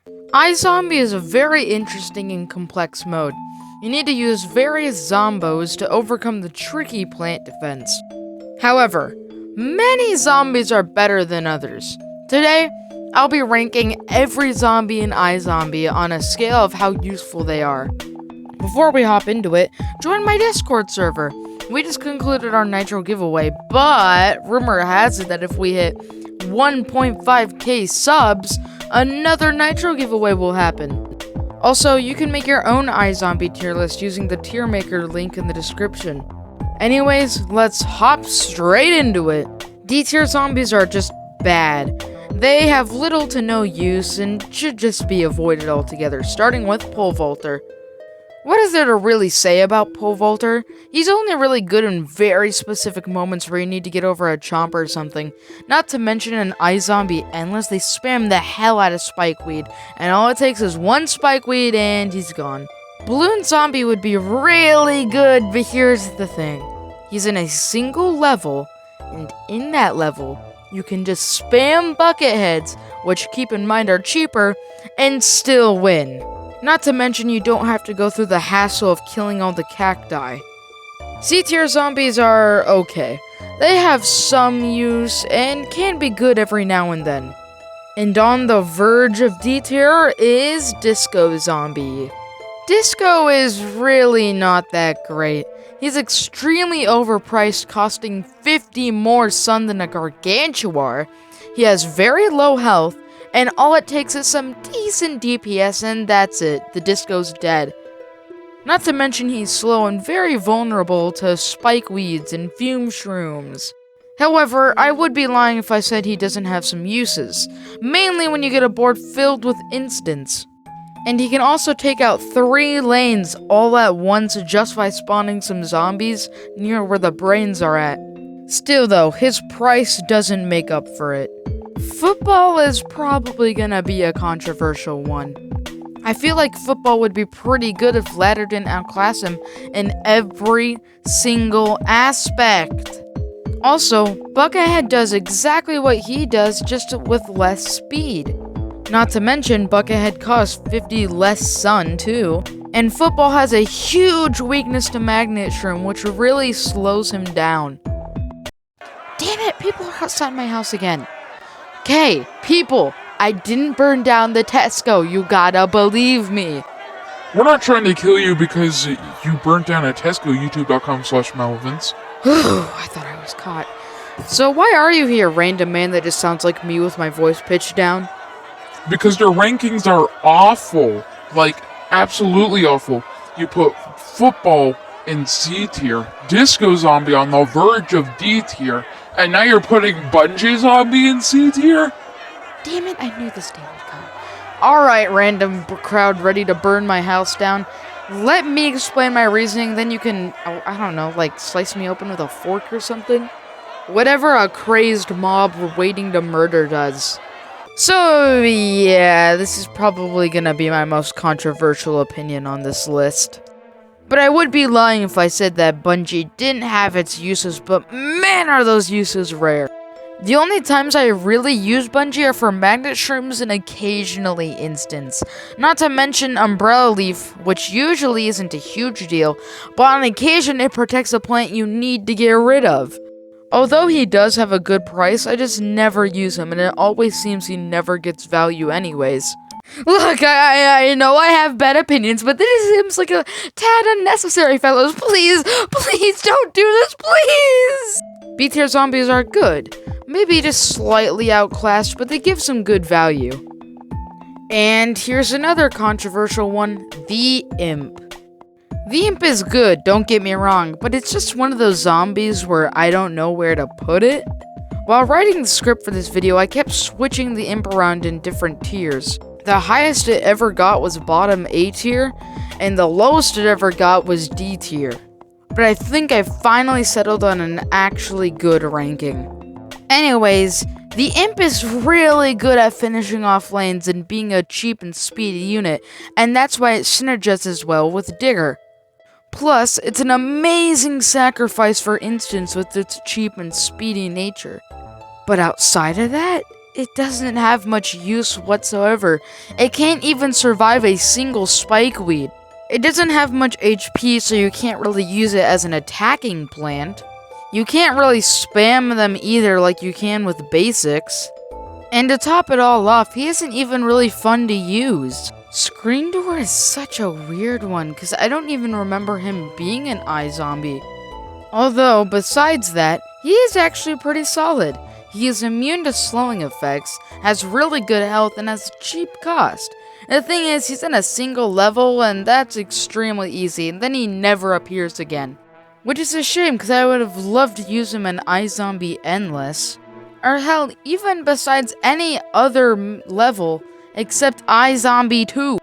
iZombie is a very interesting and complex mode. You need to use various zombos to overcome the tricky plant defense. However, many zombies are better than others. Today, I'll be ranking every zombie in iZombie on a scale of how useful they are. Before we hop into it, join my Discord server. We just concluded our Nitro giveaway, but rumor has it that if we hit 1.5k subs, another Nitro giveaway will happen. Also, you can make your own iZombie tier list using the tier maker link in the description. Anyways, let's hop straight into it. D tier zombies are just bad. They have little to no use and should just be avoided altogether, starting with Pole Vaulter. What is there to really say about Pole Vaulter? He's only really good in very specific moments where you need to get over a chomp or something. Not to mention in iZombie Endless, they spam the hell out of Spikeweed, and all it takes is one Spikeweed and he's gone. Balloon Zombie would be really good, but here's the thing. He's in a single level, and in that level, you can just spam bucket heads, which keep in mind are cheaper, and still win. Not to mention you don't have to go through the hassle of killing all the cacti. C-tier zombies are okay. They have some use and can be good every now and then. And on the verge of D-tier is Disco Zombie. Disco is really not that great. He's extremely overpriced, costing 50 more sun than a Gargantuar. He has very low health, and all it takes is some decent DPS, and that's it. The Disco's dead. Not to mention he's slow and very vulnerable to spikeweeds and fume shrooms. However, I would be lying if I said he doesn't have some uses, mainly when you get a board filled with instants. And he can also take out 3 lanes all at once just by spawning some zombies near where the brains are at. Still though, his price doesn't make up for it. Football is probably gonna be a controversial one. I feel like football would be pretty good if Ladder didn't outclass him in every single aspect. Also, Buckethead does exactly what he does, just with less speed. Not to mention, Buckethead costs 50 less sun too. And football has a huge weakness to Magnet Shroom, which really slows him down. Damn it, people are outside my house again. Okay, people, I didn't burn down the Tesco, you gotta believe me. We're not trying to kill you because you burnt down a Tesco, youtube.com/Malevins. I thought I was caught. So why are you here, random man that just sounds like me with my voice pitched down? Because their rankings are awful. Like, absolutely awful. You put football in C tier, Disco Zombie on the verge of D tier, and now you're putting Bungee Zombie in C tier? Damn it, I knew this day would come. Alright, random crowd ready to burn my house down. Let me explain my reasoning, then you can, I don't know, like slice me open with a fork or something? Whatever a crazed mob waiting to murder does. So, yeah, this is probably gonna be my most controversial opinion on this list. But I would be lying if I said that Bungie didn't have its uses, but man are those uses rare. The only times I really use Bungie are for Magnet Shrooms and occasionally Instants. Not to mention Umbrella Leaf, which usually isn't a huge deal, but on occasion it protects a plant you need to get rid of. Although he does have a good price, I just never use him, and it always seems he never gets value anyways. Look, I know I have bad opinions, but this seems like a tad unnecessary, fellows. Please don't do this, please! B-tier zombies are good. Maybe just slightly outclassed, but they give some good value. And here's another controversial one, the Imp. The Imp is good, don't get me wrong, but it's just one of those zombies where I don't know where to put it. While writing the script for this video, I kept switching the Imp around in different tiers. The highest it ever got was bottom A tier, and the lowest it ever got was D tier. But I think I finally settled on an actually good ranking. Anyways, the Imp is really good at finishing off lanes and being a cheap and speedy unit, and that's why it synergizes well with Digger. Plus, it's an amazing sacrifice for instance with its cheap and speedy nature. But outside of that, it doesn't have much use whatsoever. It can't even survive a single spike weed. It doesn't have much HP, so you can't really use it as an attacking plant. You can't really spam them either like you can with basics. And to top it all off, he isn't even really fun to use. Screen Door is such a weird one, because I don't even remember him being an iZombie. Although, besides that, he is actually pretty solid. He is immune to slowing effects, has really good health, and has cheap cost. The thing is, he's in a single level, and that's extremely easy, and then he never appears again. Which is a shame, because I would have loved to use him in iZombie Endless. Or hell, even besides any other level, except iZombie 2.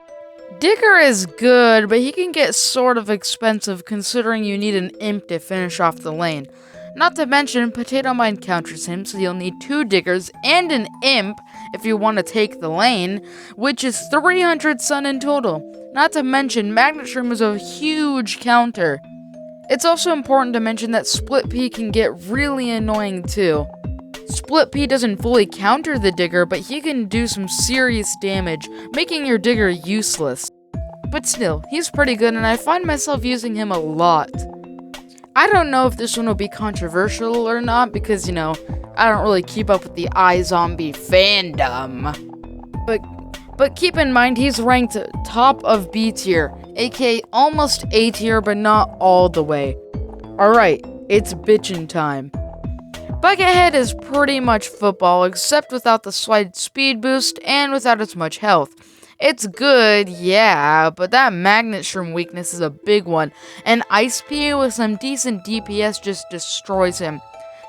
Digger is good, but he can get sort of expensive considering you need an imp to finish off the lane. Not to mention, Potato Mine counters him, so you'll need 2 diggers and an imp if you want to take the lane, which is 300 sun in total. Not to mention, Magnet Shroom is a huge counter. It's also important to mention that Split Pea can get really annoying too. Split Pea doesn't fully counter the digger, but he can do some serious damage, making your digger useless. But still, he's pretty good, and I find myself using him a lot. I don't know if this one will be controversial or not, because, you know, I don't really keep up with the iZombie fandom. But keep in mind, he's ranked top of B tier, aka almost A tier, but not all the way. Alright, it's bitchin' time. Buckethead is pretty much football, except without the slight speed boost and without as much health. It's good, yeah, but that Magnet Shroom weakness is a big one, and Ice Pea with some decent DPS just destroys him.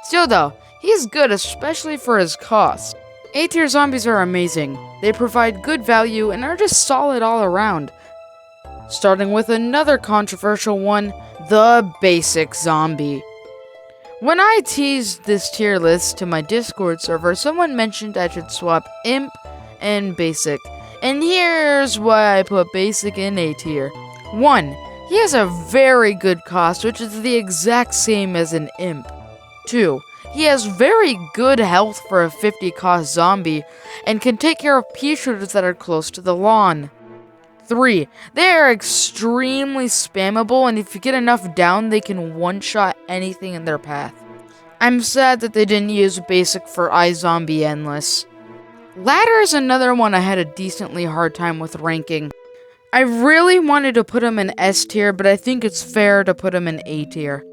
Still though, he's good, especially for his cost. A-tier zombies are amazing. They provide good value and are just solid all around. Starting with another controversial one, the Basic Zombie. When I teased this tier list to my Discord server, someone mentioned I should swap Imp and Basic. And here's why I put Basic in A tier. 1. He has a very good cost, which is the exact same as an Imp. 2. He has very good health for a 50 cost zombie, and can take care of pea shooters that are close to the lawn. 3. They are extremely spammable, and if you get enough down, they can one-shot anything in their path. I'm sad that they didn't use Basic for iZombie Endless. Ladder is another one I had a decently hard time with ranking. I really wanted to put him in S tier, but I think it's fair to put him in A tier.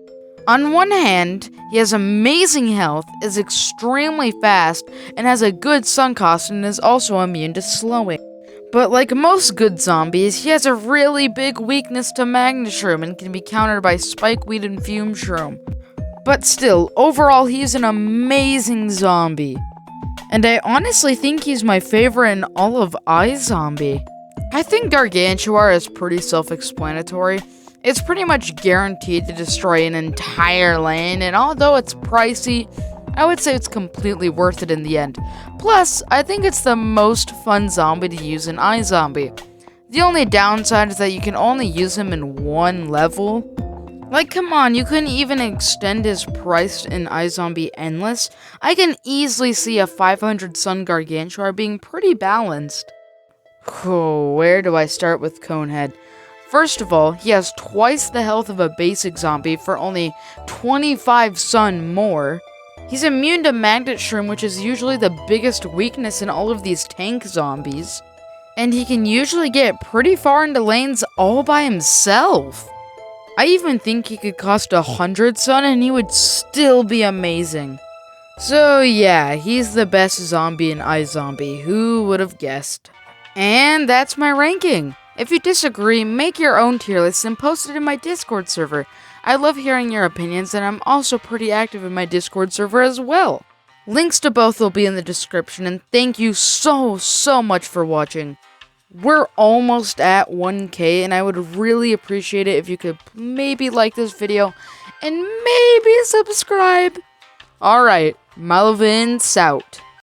On one hand, he has amazing health, is extremely fast, and has a good sun cost, and is also immune to slowing. But like most good zombies, he has a really big weakness to Magnet Shroom and can be countered by Spikeweed and Fume Shroom. But still, overall he's an amazing zombie. And I honestly think he's my favorite in all of iZombie. I think Gargantuar is pretty self-explanatory. It's pretty much guaranteed to destroy an entire lane, and although it's pricey, I would say it's completely worth it in the end. Plus, I think it's the most fun zombie to use in iZombie. The only downside is that you can only use him in one level. Like, come on, you couldn't even extend his price in iZombie Endless. I can easily see a 500 Sun Gargantuar being pretty balanced. Where do I start with Conehead? First of all, he has twice the health of a basic zombie for only 25 Sun more. He's immune to Magnet Shroom, which is usually the biggest weakness in all of these tank zombies. And he can usually get pretty far into lanes all by himself. I even think he could cost 100 Sun and he would still be amazing. So yeah, he's the best zombie in iZombie, who would have guessed? And that's my ranking. If you disagree, make your own tier list and post it in my Discord server. I love hearing your opinions, and I'm also pretty active in my Discord server as well. Links to both will be in the description, and thank you so much for watching. We're almost at 1K, and I would really appreciate it if you could maybe like this video, and maybe subscribe. Alright, Malvin's out.